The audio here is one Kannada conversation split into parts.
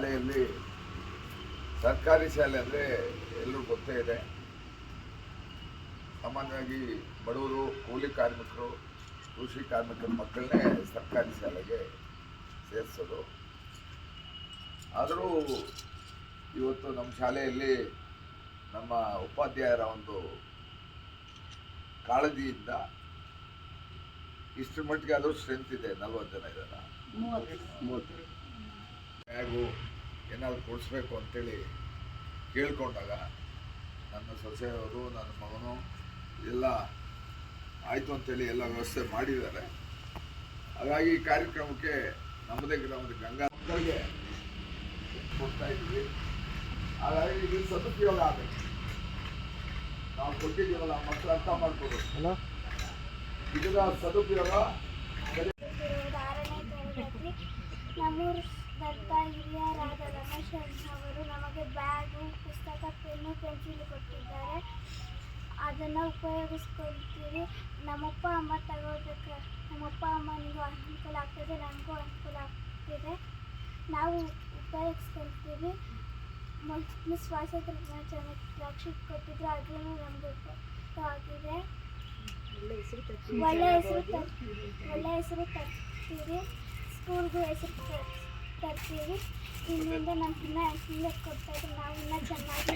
ಶಾಲೆಯಲ್ಲಿ ಸರ್ಕಾರಿ ಶಾಲೆ ಅಂದರೆ ಎಲ್ಲರೂ ಗೊತ್ತೇ ಇದೆ. ಸಾಮಾನ್ಯವಾಗಿ ಬಡವರು, ಕೂಲಿ ಕಾರ್ಮಿಕರು, ಕೃಷಿ ಕಾರ್ಮಿಕರ ಮಕ್ಕಳನ್ನೇ ಸರ್ಕಾರಿ ಶಾಲೆಗೆ ಸೇರಿಸೋದು. ಆದರೂ ಇವತ್ತು ನಮ್ಮ ಶಾಲೆಯಲ್ಲಿ ನಮ್ಮ ಉಪಾಧ್ಯಾಯರ ಒಂದು ಕಾಳಜಿಯಿಂದ ಇಷ್ಟರ ಮಟ್ಟಿಗೆ ಆದರೂ ಸ್ಟ್ರೆಂತ್ ಇದೆ. 40 ಜನ ಇದ್ದಾರೆ. ಬ್ಯಾಗು ಏನಾದರೂ ಕೊಡಿಸ್ಬೇಕು ಅಂತೇಳಿ ಕೇಳ್ಕೊಂಡಾಗ ನನ್ನ ಸೊಸೆಯವರು, ನನ್ನ ಮಗನು ಎಲ್ಲ ಆಯಿತು ಅಂತೇಳಿ ಎಲ್ಲ ವ್ಯವಸ್ಥೆ ಮಾಡಿದ್ದಾರೆ. ಹಾಗಾಗಿ ಈ ಕಾರ್ಯಕ್ರಮಕ್ಕೆ ನಮ್ಮದೇ ಗ್ರಾಮದ ಗಂಗಾ ಮಕ್ಕಳಿಗೆ ಕೊಡ್ತಾ ಇದ್ವಿ. ಹಾಗಾಗಿ ಇದು ಸದುಪಯೋಗ ಆಗಬೇಕು. ನಾವು ಕೊಟ್ಟಿದ್ದೀವಲ್ಲ, ಮಕ್ಕಳು ಅರ್ಥ ಮಾಡ್ಕೋಬೇಕು. ಇದರ ಸದುಪಯೋಗ. 6ನೇ ತರಗತಿ ನಮ್ಮೂರು ದತ್ತ ಹಿರಿಯರಾದ ರಮೇಶ್ ಅವರು ನಮಗೆ ಬ್ಯಾಗು, ಪುಸ್ತಕ, ಪೆನ್ನು, ಪೆನ್ಸಿಲ್ ಕೊಟ್ಟಿದ್ದಾರೆ. ಅದನ್ನು ಉಪಯೋಗಿಸ್ಕೊಳ್ತೀವಿ. ನಮ್ಮಪ್ಪ ಅಮ್ಮ ತಗೋಬೇಕು. ನಮ್ಮಪ್ಪ ಅಮ್ಮನಿಗೂ ಅನುಕೂಲ ಆಗ್ತದೆ, ನನಗೂ ಅನುಕೂಲ ಆಗ್ತಿದೆ. ನಾವು ಉಪಯೋಗಿಸ್ಕೊಳ್ತೀವಿ. ಮೊದಲು ಸ್ವಾತಂತ್ರ್ಯ ರಕ್ಷಿಸಿ ಕೊಟ್ಟಿದ್ರು, ಅದನ್ನು ನಮಗೆ ಉಪಯುಕ್ತವಾಗಿದೆ. ಒಳ್ಳೆ ಹೆಸರು ತರ್ತೀವಿ. ಸ್ಕೂಲ್ಗೂ ಹೆಸರು ತರ್ತೀವಿ. ಇನ್ನಿಂದ ನಮ್ಗಿನ್ನ ಹೆಸರು ಕೊಡ್ತಾ ಇದ್ರೆ ನಾವು ಇನ್ನೂ ಚೆನ್ನಾಗಿ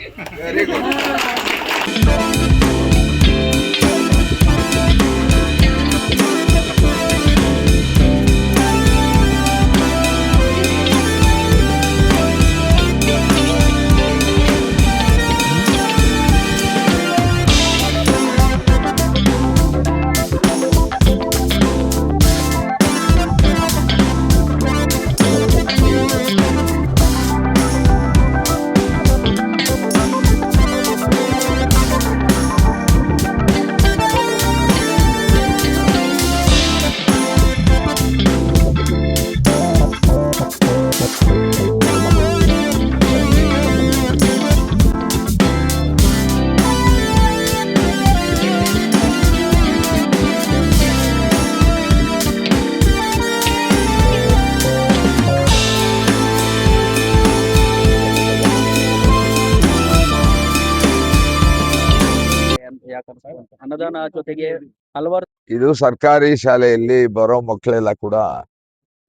ಅನುದಾನ ಜೊತೆಗೆ ಹಲವಾರು ಇದು ಸರ್ಕಾರಿ ಶಾಲೆಯಲ್ಲಿ ಬರೋ ಮಕ್ಕಳೆಲ್ಲ ಕೂಡ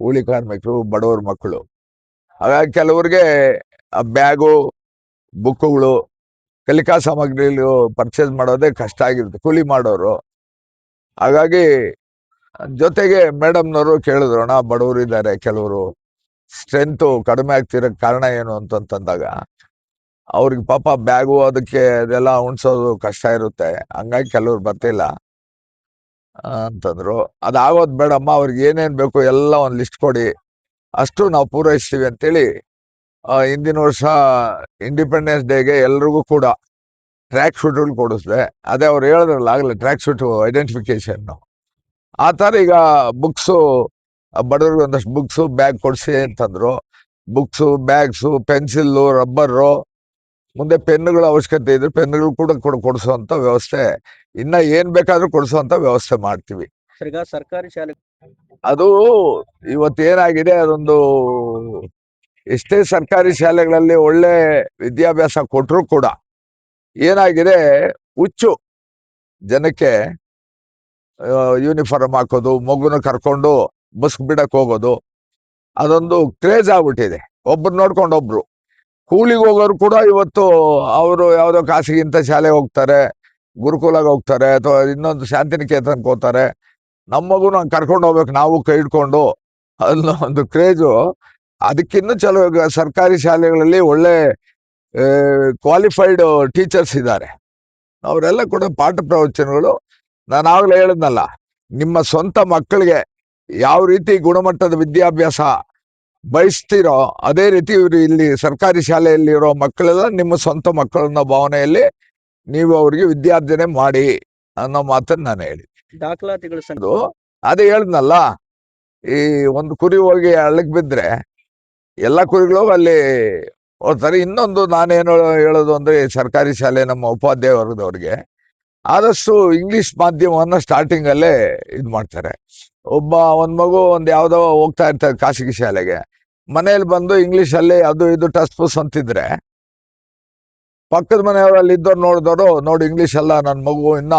ಕೂಲಿ ಕಾರ್ಮಿಕರು, ಬಡವರ ಮಕ್ಕಳು. ಹಾಗಾಗಿ ಕೆಲವ್ರಿಗೆ ಬ್ಯಾಗು, ಬುಕ್ಕುಗಳು, ಕಲಿಕಾ ಸಾಮಗ್ರಿಗಳು ಪರ್ಚೇಸ್ ಮಾಡೋದೇ ಕಷ್ಟ ಆಗಿರುತ್ತೆ, ಕೂಲಿ ಮಾಡೋರು. ಹಾಗಾಗಿ ಜೊತೆಗೆ ಮೇಡಮ್ನವರು ಕೇಳಿದ್ರು, ಅಣ್ಣ ಬಡವರು ಇದ್ದಾರೆ, ಕೆಲವರು ಸ್ಟ್ರೆಂತು ಕಡಿಮೆ ಆಗ್ತಿರೋ ಕಾರಣ ಏನು ಅಂತಂದಾಗ ಅವ್ರಿಗೆ ಪಾಪ ಬ್ಯಾಗು ಅದಕ್ಕೆ ಅದೆಲ್ಲ ಉಣ್ಸೋದು ಕಷ್ಟ ಇರುತ್ತೆ, ಹಂಗಾಗಿ ಕೆಲವ್ರು ಬರ್ತಿಲ್ಲ ಅಂತಂದ್ರು. ಅದಾಗೋದು ಬೇಡಮ್ಮ, ಅವ್ರಿಗೆ ಏನೇನು ಬೇಕು ಎಲ್ಲ ಒಂದು ಲಿಸ್ಟ್ ಕೊಡಿ, ಅಷ್ಟು ನಾವು ಪೂರೈಸ್ತೀವಿ ಅಂತೇಳಿ ಹಿಂದಿನ ವರ್ಷ ಇಂಡಿಪೆಂಡೆನ್ಸ್ ಡೇಗೆ ಎಲ್ರಿಗೂ ಕೂಡ ಟ್ರ್ಯಾಕ್ ಶೂಟ್ಗಳು ಕೊಡಿಸ್ದೆ. ಅದೇ ಅವ್ರು ಹೇಳಿದ್ರಲ್ಲ ಆಗಲೇ, ಟ್ರ್ಯಾಕ್ ಶೂಟು ಐಡೆಂಟಿಫಿಕೇಶನ್. ಆ ಥರ ಈಗ ಬುಕ್ಸು, ಬಡವ್ರಿಗೆ ಒಂದಷ್ಟು ಬುಕ್ಸು, ಬ್ಯಾಗ್ ಕೊಡಿಸಿ ಅಂತಂದ್ರು. ಬುಕ್ಸು, ಬ್ಯಾಗ್ಸು, ಪೆನ್ಸಿಲ್ಲು, ರಬ್ಬರು, ಮುಂದೆ ಪೆನ್ನುಗಳ ಅವಶ್ಯಕತೆ ಇದ್ರೆ ಪೆನ್ನುಗಳು ಕೂಡ ಕೊಡಿಸುವಂಥ ವ್ಯವಸ್ಥೆ, ಇನ್ನ ಏನ್ ಬೇಕಾದ್ರೂ ಕೊಡಿಸುವಂಥ ವ್ಯವಸ್ಥೆ ಮಾಡ್ತೀವಿ. ಈಗ ಸರ್ಕಾರಿ ಶಾಲೆ ಅದು ಇವತ್ತೇನಾಗಿದೆ, ಅದೊಂದು ಎಷ್ಟೇ ಸರ್ಕಾರಿ ಶಾಲೆಗಳಲ್ಲಿ ಒಳ್ಳೆ ವಿದ್ಯಾಭ್ಯಾಸ ಕೊಟ್ಟರು ಕೂಡ ಏನಾಗಿದೆ, ಹುಚ್ಚು ಜನಕ್ಕೆ ಯೂನಿಫಾರ್ಮ್ ಹಾಕೋದು, ಮಗುನ ಕರ್ಕೊಂಡು ಬಸ್ ಬಿಡಕ್ ಹೋಗೋದು, ಅದೊಂದು ಕ್ರೇಜ್ ಆಗ್ಬಿಟ್ಟಿದೆ. ಒಬ್ರು ನೋಡ್ಕೊಂಡು ಒಬ್ರು. ಕೂಲಿಗೆ ಹೋಗೋರು ಕೂಡ ಇವತ್ತು ಅವರು ಯಾವುದೋ ಖಾಸಗಿಂತ ಶಾಲೆಗೆ ಹೋಗ್ತಾರೆ, ಗುರುಕುಲಾಗ ಹೋಗ್ತಾರೆ, ಅಥವಾ ಇನ್ನೊಂದು ಶಾಂತಿನಿಕೇತನಕ್ಕೆ ಹೋಗ್ತಾರೆ. ನಮ್ಮ ಮಗುನ ಕರ್ಕೊಂಡು ಹೋಗ್ಬೇಕು ನಾವು ಕೈ ಹಿಡ್ಕೊಂಡು, ಅನ್ನೋ ಒಂದು ಕ್ರೇಜು. ಅದಕ್ಕಿನ್ನೂ ಚಲೋ ಸರ್ಕಾರಿ ಶಾಲೆಗಳಲ್ಲಿ ಒಳ್ಳೆ ಕ್ವಾಲಿಫೈಡ್ ಟೀಚರ್ಸ್ ಇದ್ದಾರೆ. ಅವರೆಲ್ಲ ಕೂಡ ಪಾಠ ಪ್ರವಚನಗಳು, ನಾನು ಆಗಲೇ ಹೇಳಿದ್ನಲ್ಲ, ನಿಮ್ಮ ಸ್ವಂತ ಮಕ್ಕಳಿಗೆ ಯಾವ ರೀತಿ ಗುಣಮಟ್ಟದ ವಿದ್ಯಾಭ್ಯಾಸ ಬಯಸ್ತೀರೋ ಅದೇ ರೀತಿ ಇವರು ಇಲ್ಲಿ ಸರ್ಕಾರಿ ಶಾಲೆಯಲ್ಲಿರೋ ಮಕ್ಕಳೆಲ್ಲ ನಿಮ್ಮ ಸ್ವಂತ ಮಕ್ಕಳನ್ನ ಭಾವನೆಯಲ್ಲಿ ನೀವು ಅವರಿಗೆ ವಿದ್ಯಾರ್ಜನೆ ಮಾಡಿ ಅನ್ನೋ ಮಾತನ್ನು ನಾನು ಹೇಳಿ. ದಾಖಲಾತಿಗಳು ಅದೇ ಹೇಳಿದ್ನಲ್ಲ, ಈ ಒಂದು ಕುರಿ ಹೋಗಿ ಹಳ್ಳಕ್ಕೆ ಬಿದ್ದರೆ ಎಲ್ಲ ಕುರಿಗಳು ಅಲ್ಲಿ ಹೋಗ್ತಾರೆ. ಇನ್ನೊಂದು ನಾನೇನು ಹೇಳೋದು ಅಂದ್ರೆ, ಸರ್ಕಾರಿ ಶಾಲೆ ನಮ್ಮ ಉಪಾಧ್ಯಾಯ ವರ್ಗದವ್ರಿಗೆ ಆದಷ್ಟು ಇಂಗ್ಲಿಷ್ ಮಾಧ್ಯಮವನ್ನ ಸ್ಟಾರ್ಟಿಂಗ್ ಅಲ್ಲೇ ಇದು ಮಾಡ್ತಾರೆ. ಒಂದ್ ಮಗು ಯಾವುದೋ ಹೋಗ್ತಾ ಇರ್ತಾರೆ ಖಾಸಗಿ ಶಾಲೆಗೆ, ಮನೇಲಿ ಬಂದು ಇಂಗ್ಲಿಷಲ್ಲಿ ಅದು ಇದು ಟಸ್ ಪುಸ್ ಅಂತಿದ್ರೆ ಪಕ್ಕದ ಮನೆಯವರಲ್ಲಿ ಇದ್ದವ್ರು ನೋಡಿದವರು ನೋಡಿ ಇಂಗ್ಲಿಷ್ ಅಲ್ಲ, ನನ್ನ ಮಗು ಇನ್ನ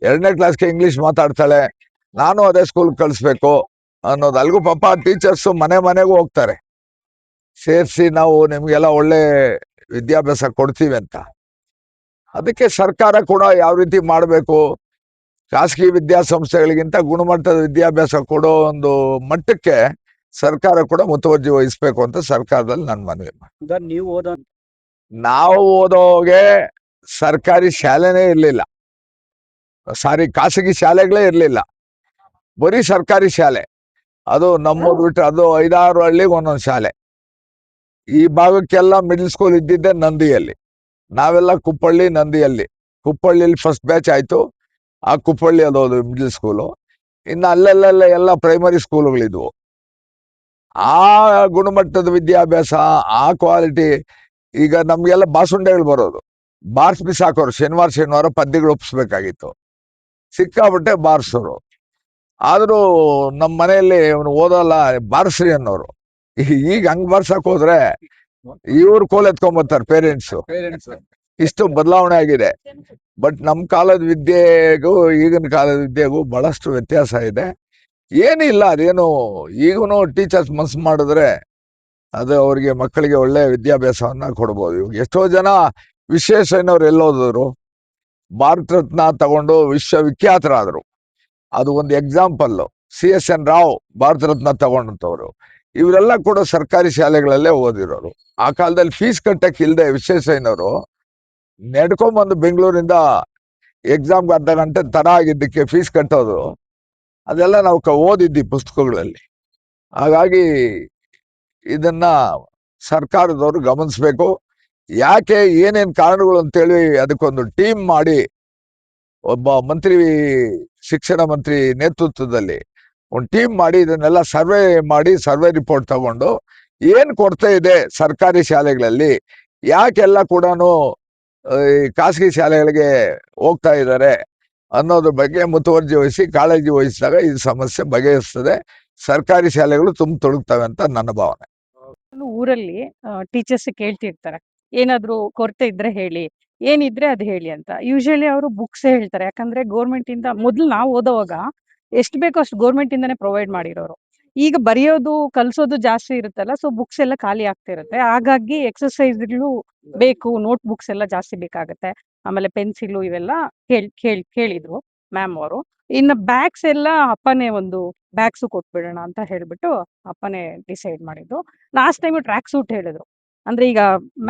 2ನೇ ಕ್ಲಾಸ್ಗೆ ಇಂಗ್ಲಿಷ್ ಮಾತಾಡ್ತಾಳೆ, ನಾನು ಅದೇ ಸ್ಕೂಲ್ ಕಳಿಸ್ಬೇಕು ಅನ್ನೋದು. ಅಲ್ಗೂ ಪಾಪ ಟೀಚರ್ಸ್ ಮನೆಗೂ ಹೋಗ್ತಾರೆ, ಸೇರಿಸಿ ನಾವು ನಿಮ್ಗೆಲ್ಲ ಒಳ್ಳೆ ವಿದ್ಯಾಭ್ಯಾಸ ಕೊಡ್ತೀವಿ ಅಂತ. ಅದಕ್ಕೆ ಸರ್ಕಾರ ಕೂಡ ಯಾವ ರೀತಿ ಮಾಡಬೇಕು, ಖಾಸಗಿ ವಿದ್ಯಾಸಂಸ್ಥೆಗಳಿಗಿಂತ ಗುಣಮಟ್ಟದ ವಿದ್ಯಾಭ್ಯಾಸ ಕೊಡೋ ಒಂದು ಮಟ್ಟಕ್ಕೆ ಸರ್ಕಾರ ಕೂಡ ಮುತುವರ್ಜಿ ವಹಿಸ್ಬೇಕು ಅಂತ ಸರ್ಕಾರದಲ್ಲಿ ನಾನು ಮನವಿ ಮಾಡ್ತೀನಿ. ಈಗ ನೀವು ಓದೋ ನಾವು ಓದೋಗೆ ಸರ್ಕಾರಿ ಶಾಲೆನೇ ಇರಲಿಲ್ಲ, ಖಾಸಗಿ ಶಾಲೆಗಳೇ ಇರಲಿಲ್ಲ, ಬರೀ ಸರ್ಕಾರಿ ಶಾಲೆ. ಅದು ನಮ್ಮೂರು ಬಿಟ್ಟರೆ ಅದು 5-6 ಹಳ್ಳಿಗೆ ಒಂದೊಂದು ಶಾಲೆ. ಈ ಭಾಗಕ್ಕೆಲ್ಲ ಮಿಡ್ಲ್ ಸ್ಕೂಲ್ ಇದ್ದಿದ್ದೆ ನಂದಿಯಲ್ಲಿ, ನಾವೆಲ್ಲ ಕುಪ್ಪಳ್ಳಿ ನಂದಿಯಲ್ಲಿ. ಕುಪ್ಪಳ್ಳಿಲಿ ಫಸ್ಟ್ ಬ್ಯಾಚ್ ಆಯ್ತು, ಆ ಕುಪ್ಪಳ್ಳಿ ಅದೋದು ಮಿಡ್ಲ್ ಸ್ಕೂಲು. ಇನ್ನು ಅಲ್ಲೆಲ್ಲ ಎಲ್ಲ ಪ್ರೈಮರಿ ಸ್ಕೂಲುಗಳಿದ್ವು. ಆ ಗುಣಮಟ್ಟದ ವಿದ್ಯಾಭ್ಯಾಸ, ಆ ಕ್ವಾಲಿಟಿ. ಈಗ ನಮ್ಗೆಲ್ಲ ಬಾಸುಂಡೆಗಳು ಬರೋದು, ಬಾರ್ಸ್ ಬಿಸಾಕೋರು. ಶನಿವಾರ ಪದ್ಯಗಳು ಒಪ್ಪಿಸ್ಬೇಕಾಗಿತ್ತು, ಸಿಕ್ಕಾಬಿಟ್ಟೆ ಬಾರ್ಸೋರು. ಆದ್ರೂ ನಮ್ಮ ಮನೆಯಲ್ಲಿ ಅವನು ಓದಲ್ಲ ಬಾರ್ಸ್ರಿ ಅನ್ನೋರು. ಈಗ ಹಂಗ್ ಬಾರ್ಸಕ್ ಹೋದ್ರೆ ಇವ್ರು ಕೋಲ್ ಎತ್ಕೊಂಡ್ಬರ್ತಾರೆ ಪೇರೆಂಟ್ಸು. ಇಷ್ಟು ಬದಲಾವಣೆ ಆಗಿದೆ. ಬಟ್ ನಮ್ಮ ಕಾಲದ ವಿದ್ಯೆಗೂ ಈಗಿನ ಕಾಲದ ವಿದ್ಯೆಗೂ ಬಹಳಷ್ಟು ವ್ಯತ್ಯಾಸ ಇದೆ. ಏನಿಲ್ಲ, ಅದೇನು ಈಗೂನು ಟೀಚರ್ಸ್ ಮನ್ಸು ಮಾಡಿದ್ರೆ ಅದು ಅವ್ರಿಗೆ ಮಕ್ಕಳಿಗೆ ಒಳ್ಳೆ ವಿದ್ಯಾಭ್ಯಾಸವನ್ನ ಕೊಡ್ಬೋದು. ಇವಾಗ ಎಷ್ಟೋ ಜನ ವಿಶ್ವೇಶ್ವರಯ್ಯನವ್ರು ಎಲ್ಲೋದ್ರು, ಭಾರತ ರತ್ನ ತಗೊಂಡು ವಿಶ್ವವಿಖ್ಯಾತರಾದ್ರು. ಅದು ಒಂದು ಎಕ್ಸಾಂಪಲ್. CSN ರಾವ್ ಭಾರತ ರತ್ನ ತಗೊಂಡಂತವ್ರು. ಇವರೆಲ್ಲ ಕೂಡ ಸರ್ಕಾರಿ ಶಾಲೆಗಳಲ್ಲೇ ಓದಿರೋರು. ಆ ಕಾಲದಲ್ಲಿ ಫೀಸ್ ಕಟ್ಟಕ್ಕೆ ಇಲ್ಲದೆ ವಿಶ್ವೇಶ್ವರಯ್ಯನವರು ನಡ್ಕೊಂಡ್ಬಂದು ಬೆಂಗಳೂರಿಂದ ಎಕ್ಸಾಮ್ಗೆ ಅರ್ಧ ಗಂಟೆ ತರ ಆಗಿದ್ದಕ್ಕೆ ಫೀಸ್ ಕಟ್ಟೋದು, ಅದೆಲ್ಲ ನಾವು ಓದಿದ್ದಿ ಪುಸ್ತಕಗಳಲ್ಲಿ. ಹಾಗಾಗಿ ಇದನ್ನ ಸರ್ಕಾರದವರು ಗಮನಿಸ್ಬೇಕು. ಯಾಕೆ ಏನೇನ್ ಕಾರಣಗಳು ಅಂತೇಳಿ ಅದಕ್ಕೊಂದು ಟೀಮ್ ಮಾಡಿ, ಒಬ್ಬ ಮಂತ್ರಿ, ಶಿಕ್ಷಣ ಮಂತ್ರಿ ನೇತೃತ್ವದಲ್ಲಿ ಒಂದು ಟೀಮ್ ಮಾಡಿ ಇದನ್ನೆಲ್ಲ ಸರ್ವೆ ರಿಪೋರ್ಟ್ ತಗೊಂಡು ಏನ್ ಕೊರತೆ ಇದೆ ಸರ್ಕಾರಿ ಶಾಲೆಗಳಲ್ಲಿ, ಯಾಕೆಲ್ಲ ಕೂಡ ಖಾಸಗಿ ಶಾಲೆಗಳಿಗೆ ಹೋಗ್ತಾ ಇದ್ದಾರೆ ಅನ್ನೋದ್ರ ಬಗ್ಗೆ ಮುತುವರ್ಜಿ ವಹಿಸಿ ಕಾಳಜಿ ವಹಿಸಿದಾಗ ಈ ಸಮಸ್ಯೆ ಬಗೆಹರಿಸ್ತದೆ, ಸರ್ಕಾರಿ ಶಾಲೆಗಳು ತೊಡಗ್ತವೆ ಅಂತ ನನ್ನ ಭಾವನೆ. ಊರಲ್ಲಿ ಟೀಚರ್ಸ್ ಕೇಳ್ತಿರ್ತಾರೆ, ಏನಾದ್ರೂ ಕೊರತೆ ಇದ್ರೆ ಹೇಳಿ, ಏನಿದ್ರೆ ಅದು ಹೇಳಿ ಅಂತ. ಯೂಶಲಿ ಅವರು ಬುಕ್ಸ್ ಹೇಳ್ತಾರೆ, ಯಾಕಂದ್ರೆ ಗೌರ್ಮೆಂಟ್ ಇಂದ ಮೊದಲು ನಾವು ಓದೋವಾಗ ಎಷ್ಟು ಬೇಕೋ ಅಷ್ಟು ಗೌರ್ಮೆಂಟ್ ಇಂದಾನೆ ಪ್ರೊವೈಡ್ ಮಾಡಿರೋರು. ಈಗ ಬರೆಯೋದು ಕಲ್ಸೋದು ಜಾಸ್ತಿ ಇರುತ್ತಲ್ಲ, ಸೊ ಬುಕ್ಸ್ ಎಲ್ಲ ಖಾಲಿ ಆಗ್ತಿರುತ್ತೆ. ಹಾಗಾಗಿ ಎಕ್ಸರ್ಸೈಸ್ಗಳು ಬೇಕು, ನೋಟ್ ಬುಕ್ಸ್ ಎಲ್ಲ ಜಾಸ್ತಿ ಬೇಕಾಗುತ್ತೆ. ಆಮೇಲೆ ಪೆನ್ಸಿಲು ಇವೆಲ್ಲ ಕೇಳಿದ್ರು ಮ್ಯಾಮ್ ಅವರು. ಇನ್ನು ಬ್ಯಾಗ್ಸ್ ಎಲ್ಲ ಅಪ್ಪನೇ ಒಂದು ಬ್ಯಾಗ್ಸ್ ಕೊಟ್ಬಿಡೋಣ ಅಂತ ಹೇಳ್ಬಿಟ್ಟು ಅಪ್ಪನೇ ಡಿಸೈಡ್ ಮಾಡಿದ್ದು. ಲಾಸ್ಟ್ ಟೈಮ್ ಟ್ರ್ಯಾಕ್ ಸೂಟ್ ಹೇಳಿದ್ರು. ಅಂದ್ರೆ ಈಗ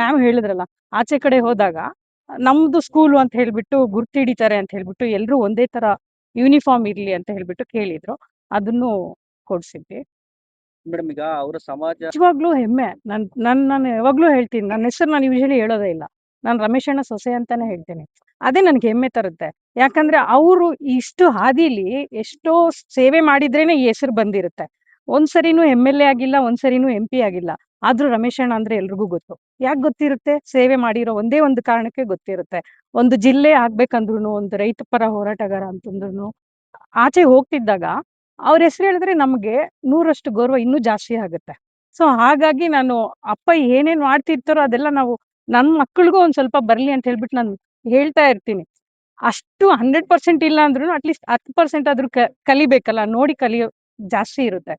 ಮ್ಯಾಮ್ ಹೇಳಿದ್ರಲ್ಲ, ಆಚೆ ಕಡೆ ಹೋದಾಗ ನಮ್ದು ಸ್ಕೂಲು ಅಂತ ಹೇಳ್ಬಿಟ್ಟು ಗುರ್ತಿಡಿತಾರೆ ಅಂತ ಹೇಳ್ಬಿಟ್ಟು ಎಲ್ರು ಒಂದೇ ತರ ಯೂನಿಫಾರ್ಮ್ ಇರ್ಲಿ ಅಂತ ಹೇಳ್ಬಿಟ್ಟು ಕೇಳಿದ್ರು. ಅದನ್ನು ಕೊಡ್ಸಿದ್ವಿ. ಮೇಡಮ್, ಈಗ ಅವರ ಸಮಾಜ ನಿಜವಾಗ್ಲೂ ಹೆಮ್ಮೆ. ನಾನು ಯಾವಾಗ್ಲೂ ಹೇಳ್ತೀನಿ, ನನ್ನ ಹೆಸರು ನಾನು ಯೂಶಲಿ ಹೇಳೋದೇ ಇಲ್ಲ, ನಾನು ರಮೇಶ್ ಅಣ್ಣ ಸೊಸೆ ಅಂತಾನೆ ಹೇಳ್ತೀನಿ. ಅದೇ ನನ್ಗೆ ಹೆಮ್ಮೆ ತರುತ್ತೆ. ಯಾಕಂದ್ರೆ ಅವರು ಇಷ್ಟು ಹಾದಿಲಿ ಎಷ್ಟೋ ಸೇವೆ ಮಾಡಿದ್ರೇನೆ ಈ ಹೆಸರು ಬಂದಿರುತ್ತೆ. ಒಂದ್ಸರಿನೂ MLA ಆಗಿಲ್ಲ, ಒಂದ್ಸರಿನೂ MP ಆಗಿಲ್ಲ, ಆದ್ರೂ ರಮೇಶ್ ಅಣ್ಣ ಅಂದ್ರೆ ಎಲ್ರಿಗೂ ಗೊತ್ತು. ಯಾಕೆ ಗೊತ್ತಿರುತ್ತೆ? ಸೇವೆ ಮಾಡಿರೋ ಒಂದೇ ಒಂದು ಕಾರಣಕ್ಕೆ ಗೊತ್ತಿರುತ್ತೆ. ಒಂದು ಜಿಲ್ಲೆ ಆಗ್ಬೇಕಂದ್ರು, ಒಂದು ರೈತ ಪರ ಹೋರಾಟಗಾರ ಅಂತಂದ್ರು, ಆಚೆ ಹೋಗ್ತಿದ್ದಾಗ ಅವ್ರ ಹೆಸರು ಹೇಳಿದ್ರೆ ನಮ್ಗೆ 100ರಷ್ಟು ಗೌರವ ಇನ್ನೂ ಜಾಸ್ತಿ ಆಗುತ್ತೆ. ಸೊ ಹಾಗಾಗಿ ನಾನು ಅಪ್ಪ ಏನೇನ್ ಮಾಡ್ತಿರ್ತಾರೋ ಅದೆಲ್ಲ ನಾವು ನನ್ನ ಮಕ್ಕಳಿಗೂ ಒಂದ್ ಸ್ವಲ್ಪ ಬರ್ಲಿ ಅಂತ ಹೇಳ್ಬಿಟ್ಟು ನಾನು ಹೇಳ್ತಾ ಇರ್ತೀನಿ. ಅಷ್ಟು 100% ಇಲ್ಲ ಅಂದ್ರೂ ಅಟ್ಲೀಸ್ಟ್ 10% ಆದ್ರೂ ಕಲಿಬೇಕಲ್ಲ, ನೋಡಿ ಕಲಿಯೋ ಜಾಸ್ತಿ ಇರುತ್ತೆ.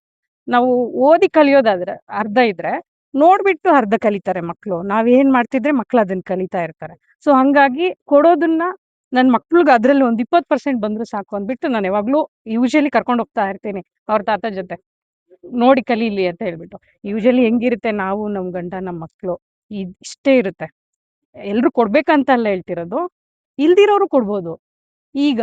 ನಾವು ಓದಿ ಕಲಿಯೋದಾದ್ರೆ ಅರ್ಧ ಇದ್ರೆ, ನೋಡ್ಬಿಟ್ಟು ಅರ್ಧ ಕಲಿತಾರೆ ಮಕ್ಕಳು. ನಾವೇನ್ ಮಾಡ್ತಿದ್ರೆ ಮಕ್ಳು ಅದನ್ನ ಕಲಿತಾ ಇರ್ತಾರೆ. ಸೊ ಹಂಗಾಗಿ ಕೊಡೋದನ್ನ ನನ್ ಮಕ್ಳಿಗೆ ಅದ್ರಲ್ಲಿ ಒಂದ್ 20% ಬಂದ್ರು ಸಾಕು ಅಂದ್ಬಿಟ್ಟು ನಾನು ಯಾವಾಗ್ಲೂ ಯೂಶಲಿ ಕರ್ಕೊಂಡು ಹೋಗ್ತಾ ಇರ್ತೀನಿ ಅವ್ರ ತಾತ ಜೊತೆ, ನೋಡಿ ಕಲೀಲಿ ಅಂತ ಹೇಳ್ಬಿಟ್ಟು. ಯೂಶಲಿ ಹೆಂಗಿರುತ್ತೆ, ನಾವು ನಮ್ ಗಂಡ ನಮ್ ಮಕ್ಳು ಇಷ್ಟೇ ಇರುತ್ತೆ. ಎಲ್ರು ಕೊಡ್ಬೇಕಂತ ಅಲ್ಲ ಹೇಳ್ತಿರೋದು, ಇಲ್ದಿರೋರು ಕೊಡ್ಬೋದು. ಈಗ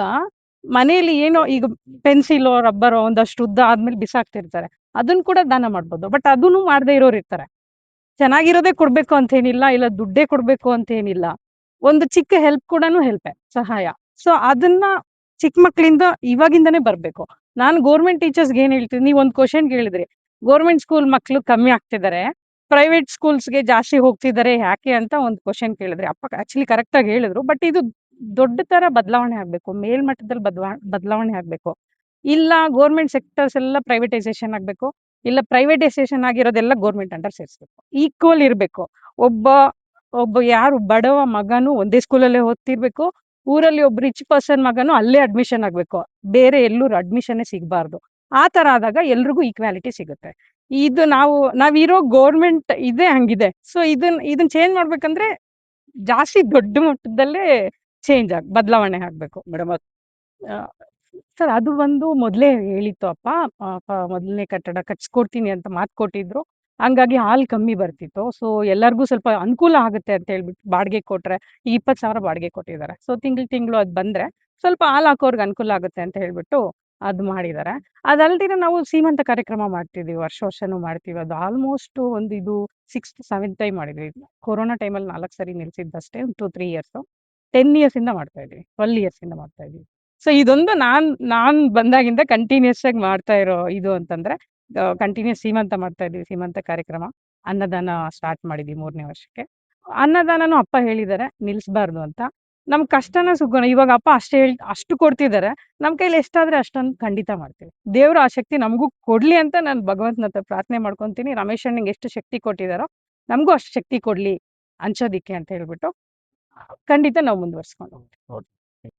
ಮನೆಯಲ್ಲಿ ಏನೋ ಈಗ ಪೆನ್ಸಿಲ್ ರಬ್ಬರ್ ಒಂದಷ್ಟು ಉದ್ದ ಆದ್ಮೇಲೆ ಬಿಸಾಕ್ತಿರ್ತಾರೆ, ಅದನ್ನ ಕೂಡ ದಾನ ಮಾಡ್ಬೋದು. ಬಟ್ ಅದನ್ನು ಮಾಡದೇ ಇರೋರು ಇರ್ತಾರೆ. ಚೆನ್ನಾಗಿರೋದೇ ಕೊಡ್ಬೇಕು ಅಂತ ಏನಿಲ್ಲ, ಇಲ್ಲ ದುಡ್ಡೇ ಕೊಡ್ಬೇಕು ಅಂತ ಏನಿಲ್ಲ, ಒಂದು ಚಿಕ್ಕ ಹೆಲ್ಪ್ ಕೂಡ ಹೆಲ್ಪೆ, ಸಹಾಯ. ಸೊ ಅದನ್ನ ಚಿಕ್ಕ ಮಕ್ಳಿಂದ ಇವಾಗಿಂದಾನೇ ಬರ್ಬೇಕು. ನಾನು ಗೌರ್ಮೆಂಟ್ ಟೀಚರ್ಸ್ಗೆ ಏನ್ ಹೇಳ್ತೀನಿ, ನೀವ್ ಒಂದ್ ಕ್ವಶನ್ ಕೇಳಿದ್ರಿ, ಗೌರ್ಮೆಂಟ್ ಸ್ಕೂಲ್ ಮಕ್ಳು ಕಮ್ಮಿ ಆಗ್ತಿದ್ದಾರೆ, ಪ್ರೈವೇಟ್ ಸ್ಕೂಲ್ಸ್ಗೆ ಜಾಸ್ತಿ ಹೋಗ್ತಿದ್ದಾರೆ ಯಾಕೆ ಅಂತ ಒಂದು ಕ್ವಶನ್ ಕೇಳಿದ್ರಿ. ಅಪ್ಪ ಆಕ್ಚುಲಿ ಕರೆಕ್ಟ್ ಆಗಿ ಹೇಳಿದ್ರು. ಬಟ್ ಇದು ದೊಡ್ಡ ತರ ಬದಲಾವಣೆ ಆಗ್ಬೇಕು, ಮೇಲ್ಮಟ್ಟದಲ್ಲಿ ಬದಲಾವಣೆ ಆಗ್ಬೇಕು. ಇಲ್ಲ ಗೌರ್ಮೆಂಟ್ ಸೆಕ್ಟರ್ಸ್ ಎಲ್ಲ ಪ್ರೈವೇಟೈಸೇಷನ್ ಆಗ್ಬೇಕು, ಇಲ್ಲ ಪ್ರೈವೇಟೈಸೇಷನ್ ಆಗಿರೋದೆಲ್ಲ ಗೌರ್ಮೆಂಟ್ ಅಂಡರ್ ಸೇರಿಸ್ಬೇಕು. ಈಕ್ವಲ್ ಇರಬೇಕು. ಒಬ್ಬ ಒಬ್ಬ ಯಾರು ಬಡವ ಮಗನು ಒಂದೇ ಸ್ಕೂಲಲ್ಲೇ ಓದ್ತಿರ್ಬೇಕು. ಊರಲ್ಲಿ ಒಬ್ಬ ರಿಚ್ ಪರ್ಸನ್ ಮಗನು ಅಲ್ಲೇ ಅಡ್ಮಿಷನ್ ಆಗ್ಬೇಕು. ಬೇರೆ ಎಲ್ಲೂ ಅಡ್ಮಿಷನ್ನೇ ಸಿಗಬಾರ್ದು. ಆ ತರ ಆದಾಗ ಎಲ್ರಿಗೂ ಈಕ್ವಾಲಿಟಿ ಸಿಗುತ್ತೆ. ಇದು ನಾವಿರೋ ಗೌರ್ಮೆಂಟ್ ಇದೇ ಹಂಗಿದೆ. ಸೊ ಇದನ್ನ ಚೇಂಜ್ ಮಾಡ್ಬೇಕಂದ್ರೆ ಜಾಸ್ತಿ ದೊಡ್ಡ ಮಟ್ಟದಲ್ಲೇ ಬದಲಾವಣೆ ಆಗ್ಬೇಕು. ಮೇಡಮ್ ಸರ್ ಅದು ಒಂದು ಮೊದಲೇ ಹೇಳಿತ್ತು ಅಪ್ಪ. ಮೊದಲನೇ ಕಟ್ಟಡ ಕಟ್ಸ್ಕೊಡ್ತೀನಿ ಅಂತ ಮಾತು ಕೊಟ್ಟಿದ್ರು. ಹಂಗಾಗಿ ಹಾಲ್ ಕಮ್ಮಿ ಬರ್ತಿತ್ತು. ಸೊ ಎಲ್ಲರಿಗೂ ಸ್ವಲ್ಪ ಅನುಕೂಲ ಆಗುತ್ತೆ ಅಂತ ಹೇಳ್ಬಿಟ್ಟು ಬಾಡಿಗೆ ಕೊಟ್ರೆ, ಈಗ 20,000 ಬಾಡಿಗೆ ಕೊಟ್ಟಿದ್ದಾರೆ. ಸೊ ತಿಂಗಳು ಅದು ಬಂದ್ರೆ ಸ್ವಲ್ಪ ಹಾಲ್ ಹಾಕೋರ್ಗೆ ಅನುಕೂಲ ಆಗುತ್ತೆ ಅಂತ ಹೇಳ್ಬಿಟ್ಟು ಅದು ಮಾಡಿದ್ದಾರೆ. ಅದಲ್ದಿರ ನಾವು ಸೀಮಂತ ಕಾರ್ಯಕ್ರಮ ಮಾಡ್ತಿದೀವಿ. ವರ್ಷನೂ ಮಾಡ್ತೀವಿ. ಅದು ಆಲ್ಮೋಸ್ಟ್ ಇದು 6th 7th ಟೈಮ್ ಮಾಡಿದ್ವಿ. ಕೊರೋನಾ ಟೈಮಲ್ಲಿ 4 ಸರಿ ನಿಲ್ಸಿದ್ದಷ್ಟೇ. 2-3 ಇಯರ್ಸ್. 10 ಇಯರ್ಸ್ ಇಂದ ಮಾಡ್ತಾ ಇದೀವಿ. 12 ಇಯರ್ಸ್ ಇಂದ ಮಾಡ್ತಾ ಇದೀವಿ. ಸೊ ಇದೊಂದು ನಾನ್ ಬಂದಾಗಿಂದ ಕಂಟಿನ್ಯೂಸ್ ಆಗಿ ಮಾಡ್ತಾ ಇರೋ ಇದು ಅಂತಂದ್ರೆ ಕಂಟಿನ್ಯೂಸ್ ಸೀಮಂತ ಮಾಡ್ತಾ ಇದೀವಿ. ಸೀಮಂತ ಕಾರ್ಯಕ್ರಮ, ಅನ್ನದಾನ ಸ್ಟಾರ್ಟ್ ಮಾಡಿದ್ವಿ 3ನೇ ವರ್ಷಕ್ಕೆ. ಅನ್ನದಾನನೂ ಅಪ್ಪ ಹೇಳಿದ್ದಾರೆ ನಿಲ್ಸ್ಬಾರ್ದು ಅಂತ. ನಮ್ ಕಷ್ಟನ ಸುಖನ ಇವಾಗ ಅಪ್ಪ ಅಷ್ಟು ಕೊಡ್ತಿದ್ದಾರೆ. ನಮ್ ಕೈಲಿ ಎಷ್ಟಾದ್ರೆ ಅಷ್ಟೊಂದು ಖಂಡಿತ ಮಾಡ್ತೀವಿ. ದೇವ್ರು ಆ ಶಕ್ತಿ ನಮಗೂ ಕೊಡ್ಲಿ ಅಂತ ನಾನು ಭಗವಂತನ ಹತ್ರ ಪ್ರಾರ್ಥನೆ ಮಾಡ್ಕೊಂತೀನಿ. ರಮೇಶ್ ಅಣ್ಣಂಗೆ ಎಷ್ಟು ಶಕ್ತಿ ಕೊಟ್ಟಿದಾರೋ ನಮಗೂ ಅಷ್ಟು ಶಕ್ತಿ ಕೊಡ್ಲಿ ಹಂಚೋದಿಕ್ಕೆ ಅಂತ ಹೇಳ್ಬಿಟ್ಟು ಖಂಡಿತ ನಾವು ಮುಂದುವರ್ಸ್ಕೊಂಡು ಹೋಗ್ತೀವಿ.